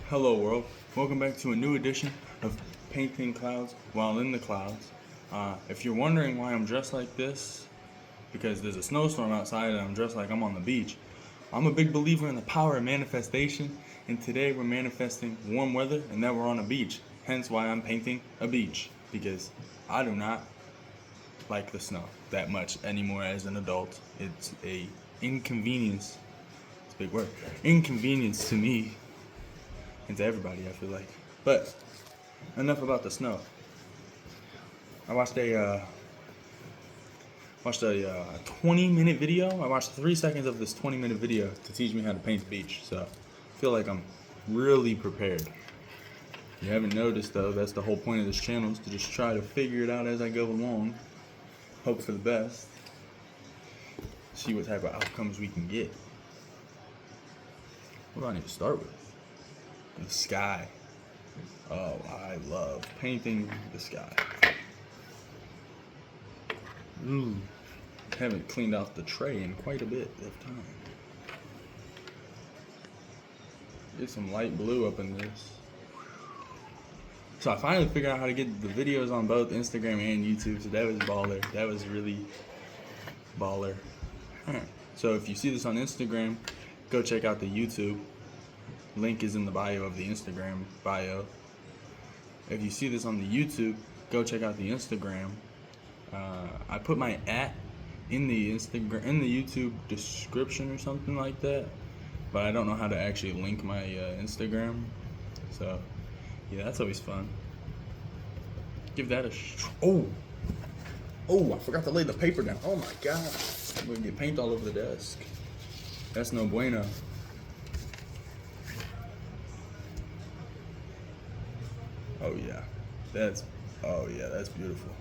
Hello world, welcome back to a new edition of Painting Clouds While in the Clouds. If you're wondering why I'm dressed like this, because there's a snowstorm outside and I'm dressed like I'm on the beach, I'm a big believer in the power of manifestation, and today we're manifesting warm weather and that we're on a beach, hence why I'm painting a beach, because I do not like the snow that much anymore as an adult. It's a inconvenience, it's a big word, inconvenience to me and to everybody, I feel like. But enough about the snow. I watched a 20-minute video. I watched 3 seconds of this 20-minute video to teach me how to paint the beach. So I feel like I'm really prepared. If you haven't noticed though, that's the whole point of this channel, is to just try to figure it out as I go along. Hope for the best. See what type of outcomes we can get. What do I need to start with? The sky. Oh, I love painting the sky. Haven't cleaned off the tray in quite a bit of time. Get some light blue up in this. So I finally figured out how to get the videos on both Instagram and YouTube, so that was baller. That was really baller. So if you see this on Instagram, go check out the YouTube. Link is in the bio of the Instagram bio. If you see this on the YouTube, go check out the Instagram. I put my @ in the YouTube description or something like that, but I don't know how to actually link my Instagram. So yeah, that's always fun. Give that a oh, I forgot to lay the paper down. Oh my god, I'm gonna get paint all over the desk. That's no bueno. Oh yeah, that's beautiful.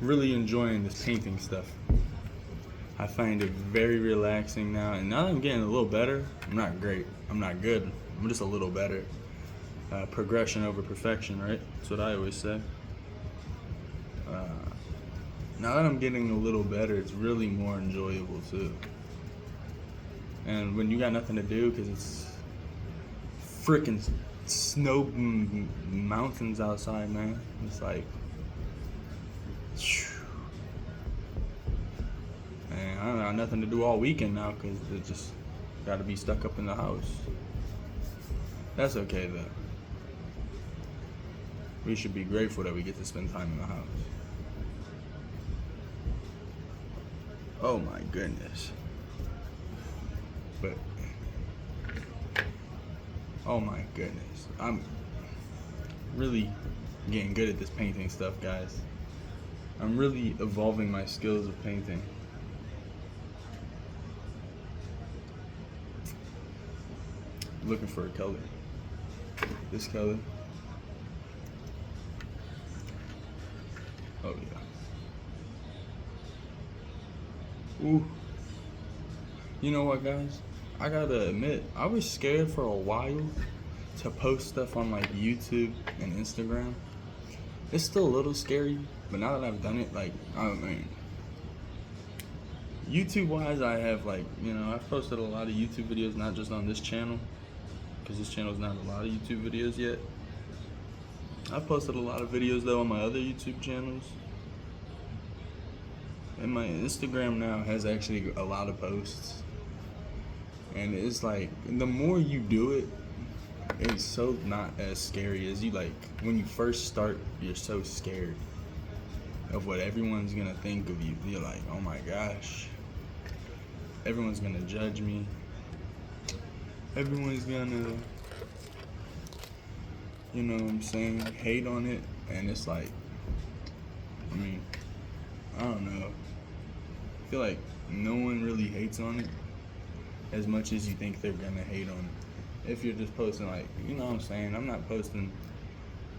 Really enjoying this painting stuff. I find it very relaxing now, and now that I'm getting a little better, I'm not great, I'm not good, I'm just a little better. Progression over perfection, right? That's what I always say. Now that I'm getting a little better, it's really more enjoyable too. And when you got nothing to do, because it's freaking snow mountains outside, man. It's like, man, I don't got nothing to do all weekend now because it just got to be stuck up in the house. That's okay though. We should be grateful that we get to spend time in the house. Oh my goodness. But oh my goodness. I'm really getting good at this painting stuff, guys. I'm really evolving my skills of painting. Looking for a color. This color. Oh yeah. Ooh. You know what, guys? I gotta admit, I was scared for a while to post stuff on like YouTube and Instagram. It's still a little scary, but now that I've done it, like, I mean, YouTube wise, I have I've posted a lot of YouTube videos, not just on this channel, because this channel's not a lot of YouTube videos yet. I've posted a lot of videos though on my other YouTube channels. And my Instagram now has actually a lot of posts. And it's like, the more you do it, it's so not as scary as you like. When you first start, you're so scared of what everyone's gonna think of you. You're like, oh my gosh, everyone's gonna judge me. Everyone's gonna, you know what I'm saying, hate on it. And it's like, I mean, I don't know. I feel like no one really hates on it as much as you think they're gonna hate on it. If you're just posting, like, you know what I'm saying, I'm not posting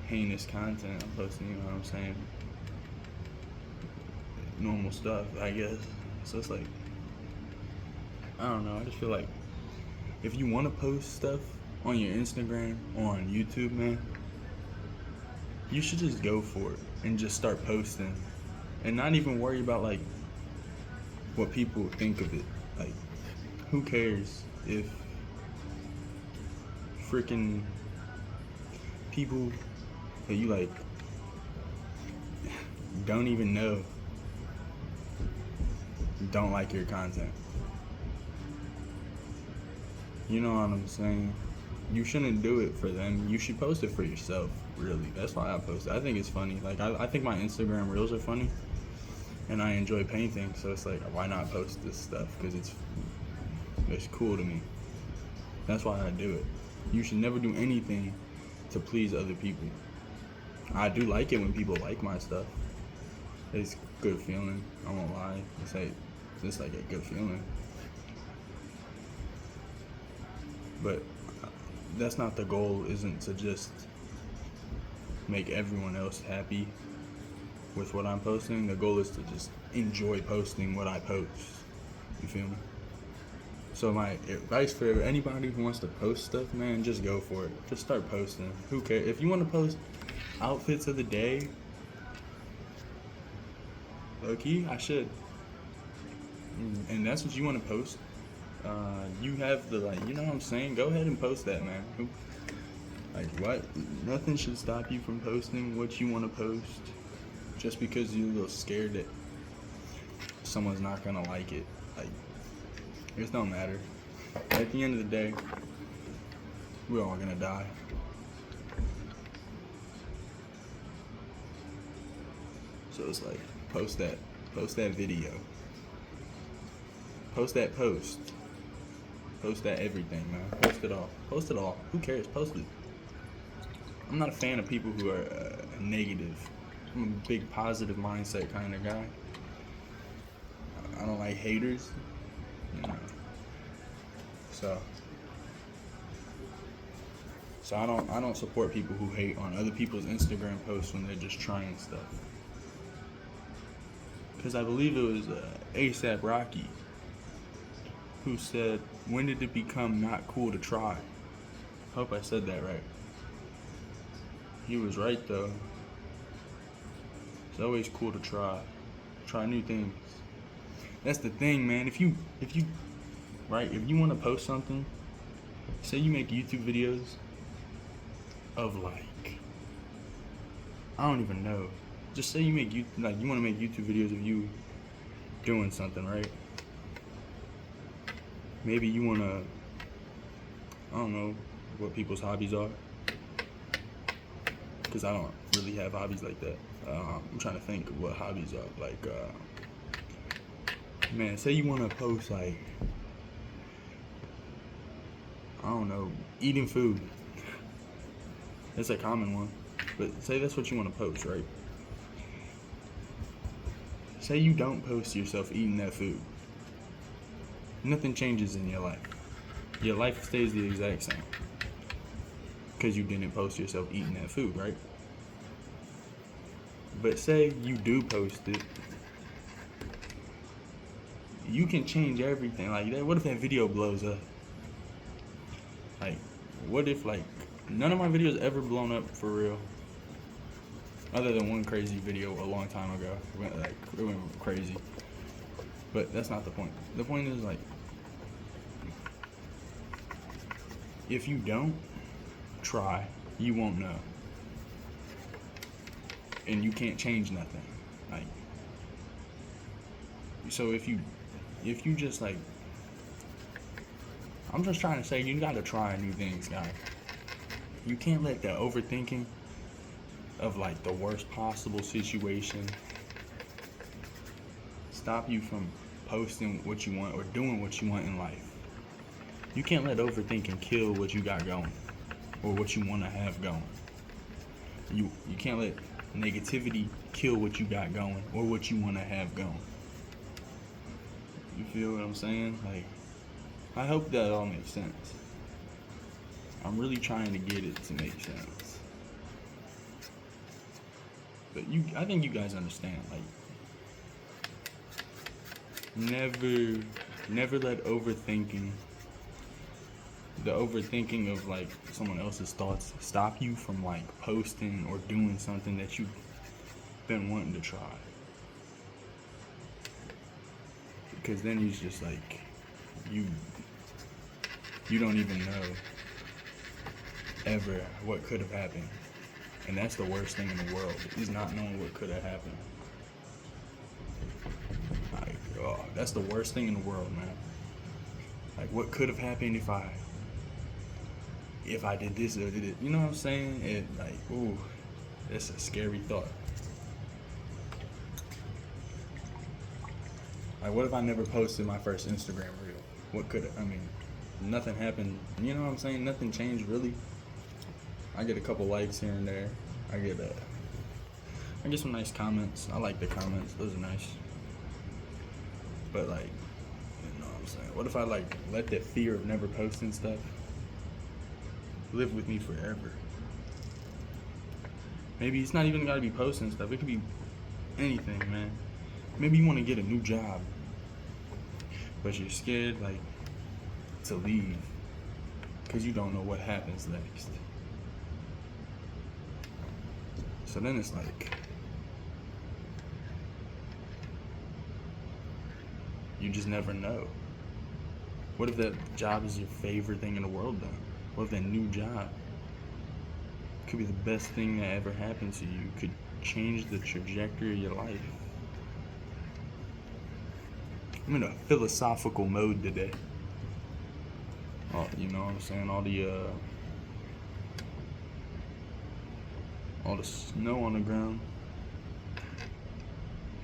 heinous content, I'm posting, you know what I'm saying, normal stuff, I guess. So it's like, I don't know, I just feel like if you want to post stuff on your Instagram or on YouTube, man, you should just go for it and just start posting and not even worry about like what people think of it. Like, who cares if freaking people that you like don't even know don't like your content. You know what I'm saying? You shouldn't do it for them. You should post it for yourself, really. That's why I post it. I think it's funny. Like, I think my Instagram reels are funny, and I enjoy painting, so it's like, why not post this stuff? Because it's cool to me. That's why I do it. You should never do anything to please other people. I do like it when people like my stuff. It's a good feeling. I won't lie. It's like a good feeling. But that's not the goal. Isn't to just make everyone else happy with what I'm posting. The goal is to just enjoy posting what I post. You feel me? So my advice for anybody who wants to post stuff, man, just go for it. Just start posting. Who cares? If you want to post outfits of the day, low-key, I should. And that's what you want to post. You have the, like, you know what I'm saying? Go ahead and post that, man. Like, what? Nothing should stop you from posting what you want to post just because you're a little scared that someone's not going to like it. Like, it don't matter. At the end of the day, we're all going to die. So it's like, post that video. Post that post. Post that everything, man. Post it all. Post it all. Who cares? Post it. I'm not a fan of people who are negative. I'm a big positive mindset kind of guy. I don't like haters. You know. So I don't support people who hate on other people's Instagram posts when they're just trying stuff. Because I believe it was ASAP Rocky who said, "When did it become not cool to try?" Hope I said that right. He was right though. It's always cool to try new things. That's the thing, man. If you want to post something, say you make YouTube videos of like, I don't even know. Just say you want to make YouTube videos of you doing something, right? Maybe you want to, I don't know what people's hobbies are, because I don't really have hobbies like that. I'm trying to think of what hobbies are. Like, man, say you want to post like, I don't know, eating food. It's a common one, but say that's what you want to post, right? Say you don't post yourself eating that food. Nothing changes in your life. Your life stays the exact same because you didn't post yourself eating that food, right? But say you do post it, you can change everything. Like, what if that video blows up? Like, what if like none of my videos ever blown up for real? Other than one crazy video a long time ago. It went crazy. But that's not the point. The point is, like, if you don't try, you won't know. And you can't change nothing. Like, so if you just like, I'm just trying to say, you gotta try new things, guys. You can't let the overthinking of like the worst possible situation stop you from posting what you want or doing what you want in life. You can't let overthinking kill what you got going or what you want to have going. You can't let negativity kill what you got going or what you want to have going. You feel what I'm saying? Like, I hope that all makes sense. I'm really trying to get it to make sense. But I think you guys understand. Like, never let the overthinking of like someone else's thoughts stop you from like posting or doing something that you've been wanting to try. Because then it's just like you don't even know ever what could have happened. And that's the worst thing in the world, is not knowing what could have happened. Like, oh, that's the worst thing in the world, man. Like, what could have happened if I did this or did it? You know what I'm saying? It, like, ooh, that's a scary thought. Like, what if I never posted my first Instagram reel? What could have, I mean, nothing happened. You know what I'm saying? Nothing changed, really. I get a couple likes here and there. I get some nice comments. I like the comments. Those are nice. But, like, you know what I'm saying? What if I, like, let that fear of never posting stuff live with me forever? Maybe it's not even gotta be posting stuff. It could be anything, man. Maybe you want to get a new job, but you're scared, like, to leave because you don't know what happens next. So then it's like, you just never know. What if that job is your favorite thing in the world, though? What if that new job could be the best thing that ever happened to you? Could change the trajectory of your life. I'm in a philosophical mode today. You know what I'm saying? All the snow on the ground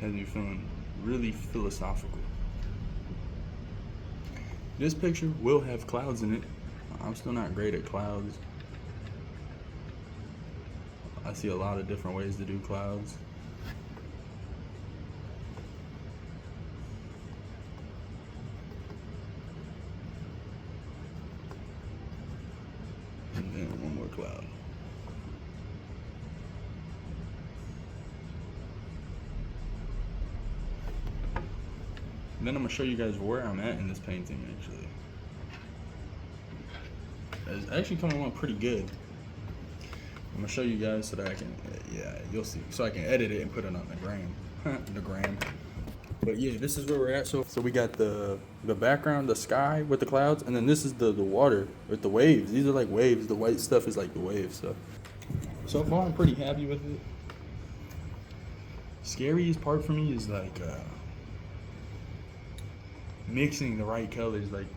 has me feeling really philosophical. This picture will have clouds in it. I'm still not great at clouds. I see a lot of different ways to do clouds. And then one more cloud. And then I'm gonna show you guys where I'm at in this painting. Actually, it's actually coming along pretty good. I'm gonna show you guys so that I can, yeah, you'll see. So I can edit it and put it on the gram. But yeah, this is where we're at. So we got the background, the sky with the clouds, and then this is the water with the waves. These are like waves. The white stuff is like the waves. So far, I'm pretty happy with it. Scariest part for me is like mixing the right colors. Like,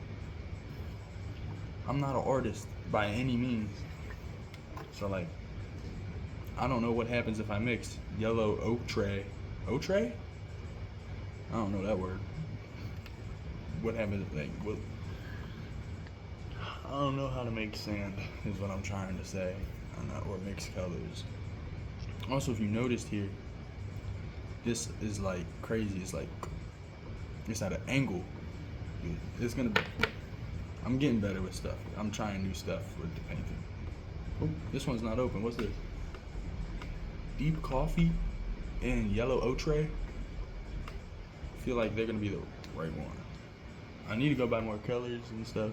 I'm not an artist by any means, so like, I don't know what happens if I mix yellow ochre. I don't know that word. What happens, like, what? I don't know how to make sand, is what I'm trying to say, or mix colors. Also, if you noticed here, this is like crazy. It's like, it's at an angle. I'm getting better with stuff. I'm trying new stuff with the painting. Oh, this one's not open. What's this? Deep coffee and yellow ochre. I feel like they're gonna be the right one. I need to go buy more colors and stuff.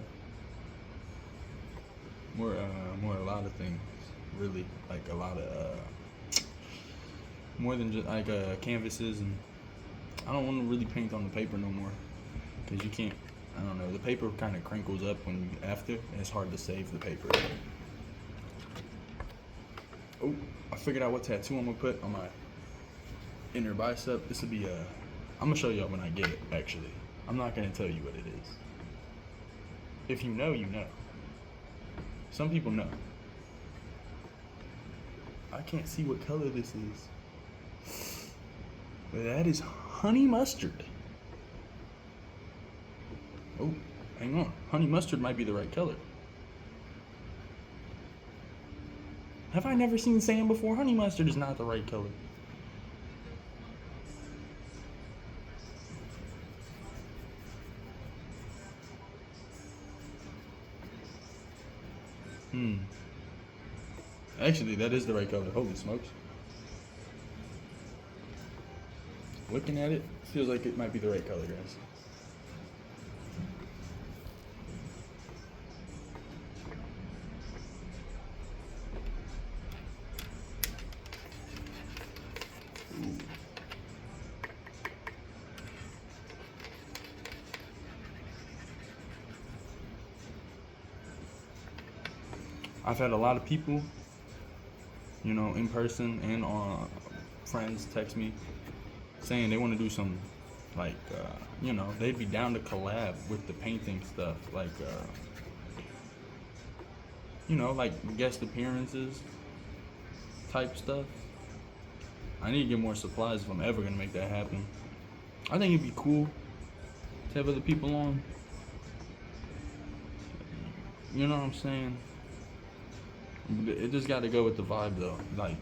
More a lot of things, really. Like a lot of more than just like canvases, and I don't want to really paint on the paper no more, because you can't. I don't know. The paper kind of crinkles up when you after, and it's hard to save the paper. Oh, I figured out what tattoo I'm gonna put on my inner bicep. This will be I'm gonna show y'all when I get it. Actually, I'm not gonna tell you what it is. If you know, you know. Some people know. I can't see what color this is. But that is honey mustard. Oh, hang on. Honey mustard might be the right color. Have I never seen sand before? Honey mustard is not the right color. Actually, that is the right color. Holy smokes. Looking at it, feels like it might be the right color, guys. I've had a lot of people, you know, in person and on friends text me saying they want to do some, like, you know, they'd be down to collab with the painting stuff, like, you know, like guest appearances type stuff. I need to get more supplies if I'm ever gonna make that happen. I think it'd be cool to have other people on. You know what I'm saying? It just got to go with the vibe though. Like,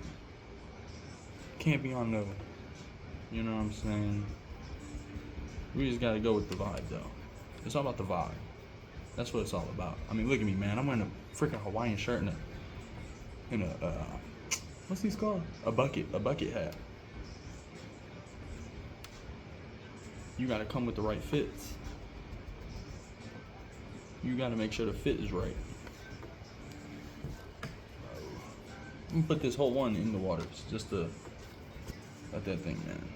can't be on no. You know what I'm saying? We just got to go with the vibe though. It's all about the vibe. That's what it's all about. I mean, look at me, man. I'm wearing a freaking Hawaiian shirt and a what's these called? A bucket hat. You got to come with the right fits. You got to make sure the fit is right. I'm gonna put this whole one in the waters just to let that thing, man.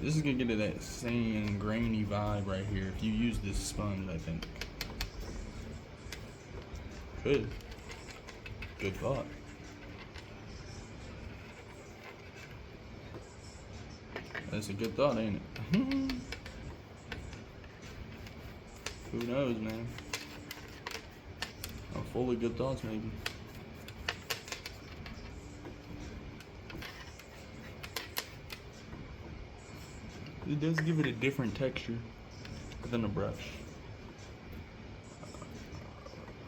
This is gonna get to that sand, grainy vibe right here if you use this sponge, I think. Good thought. That's a good thought, ain't it? Who knows, man? I'm full of good thoughts, maybe. It does give it a different texture than a brush.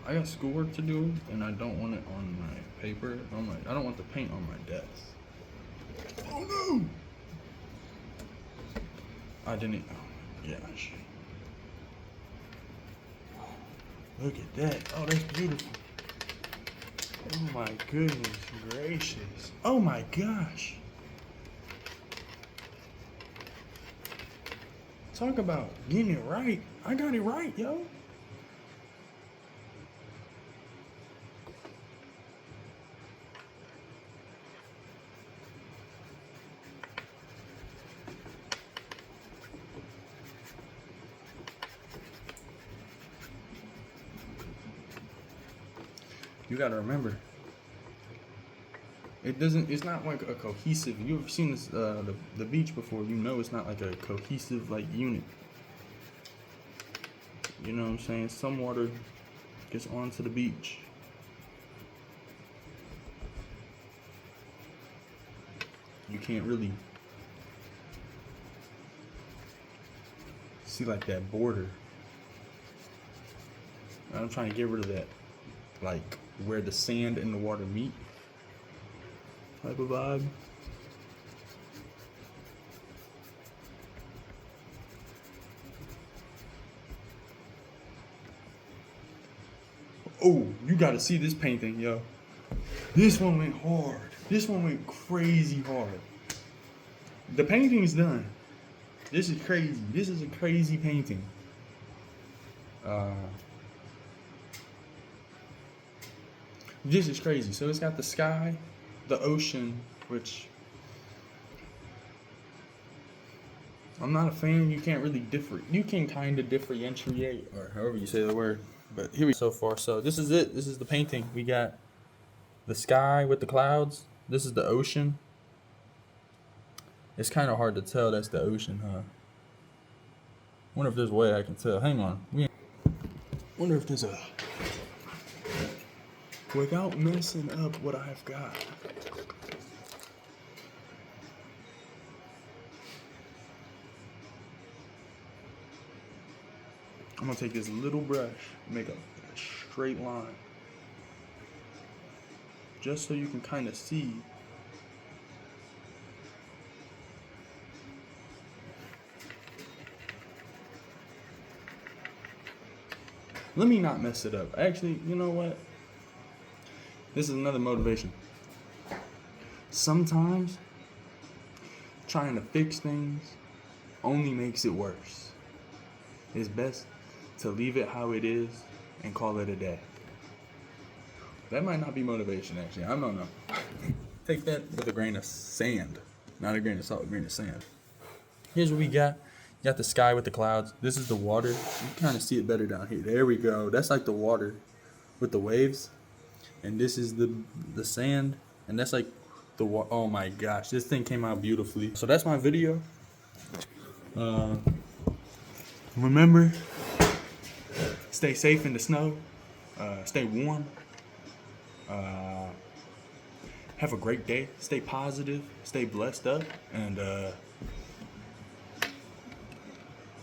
I got schoolwork to do, and I don't want it on my paper. I don't want the paint on my desk. Oh no! I didn't. Oh my gosh! Look at that! Oh, that's beautiful. Oh my goodness gracious! Oh my gosh! Talk about getting it right. I got it right, yo. You gotta remember, it's not like a cohesive, you ever seen this, the beach before, you know it's not like a cohesive, like, unit. You know what I'm saying? Some water gets onto the beach. You can't really see, like, that border. I'm trying to get rid of that, like, where the sand and the water meet type of vibe. Oh, you gotta see this painting, yo. This one went hard. This one went crazy hard. The painting's done. This is crazy. This is a crazy painting. This is crazy. So it's got the sky, the ocean, which I'm not a fan. You can't really you can kind of differentiate, or however you say the word. But here we so far. So this is it. This is the painting. We got the sky with the clouds. This is the ocean. It's kind of hard to tell that's the ocean, huh? Wonder if there's a way I can tell. Hang on. Wonder if there's a... Without messing up what I've got. I'm gonna take this little brush, make a straight line. Just so you can kind of see. Let me not mess it up. Actually, you know what? This is another motivation. Sometimes trying to fix things only makes it worse. It's best to leave it how it is and call it a day. That might not be motivation, actually. I don't know. take that with a grain of sand. Not a grain of salt, a grain of sand. Here's what we got. You got the sky with the clouds. This is the water. You kind of see it better down here. There we go. That's like the water with the waves. And this is the sand. And that's like the oh my gosh. This thing came out beautifully. So that's my video. Remember, stay safe in the snow. Stay warm. Have a great day. Stay positive. Stay blessed up. And